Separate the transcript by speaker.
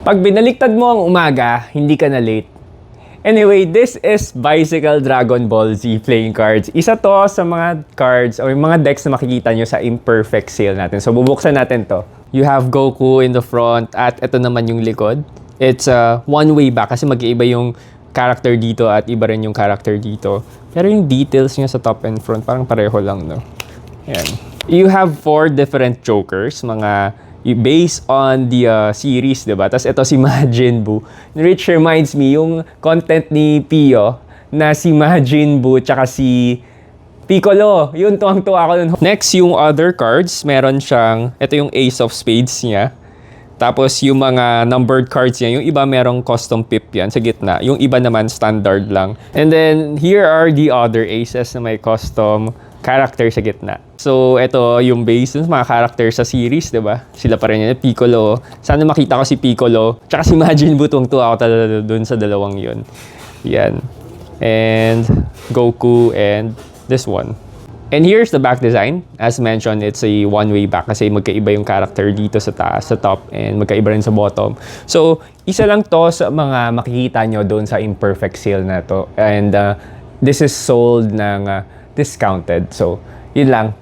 Speaker 1: Pag binaliktad mo ang umaga, hindi ka na late. Anyway, this is Bicycle Dragon Ball Z playing cards. Isa to sa mga cards o yung mga decks na makikita nyo sa imperfect sale natin. So, bubuksan natin to. You have Goku in the front at ito naman yung likod. It's one way back kasi mag-iiba yung character dito at iba rin yung character dito. Pero yung details niya sa top and front, parang pareho lang, no? Ayan. You have 4 different Jokers, mga based on the series, diba? Tapos ito si Majin Buu. Which reminds me, yung content ni Pio na si Majin Buu tsaka si Piccolo. Yun, tuwang-tuwa ako nun. Next, yung other cards, meron siyang, ito yung Ace of Spades niya. Tapos yung mga numbered cards niya, yung iba merong custom pip yan sa gitna. Yung iba naman standard lang. And then, here are the other aces na may custom character sa gitna. So, ito yung base dun sa mga character sa series, diba? Sila pa rin yun. Piccolo. Sana makita ko si Piccolo. Tsaka si Majin Buu, tuwang-tuwa ako talaga dun sa dalawang yun. Yan. And Goku and this one. And here's the back design. As mentioned, it's a one-way back kasi magkaiba yung character dito sa taas, sa top, and magkaiba rin sa bottom. So, isa lang to sa mga makikita nyo doon sa imperfect sale na to. And this is sold ng discounted. So, yun lang.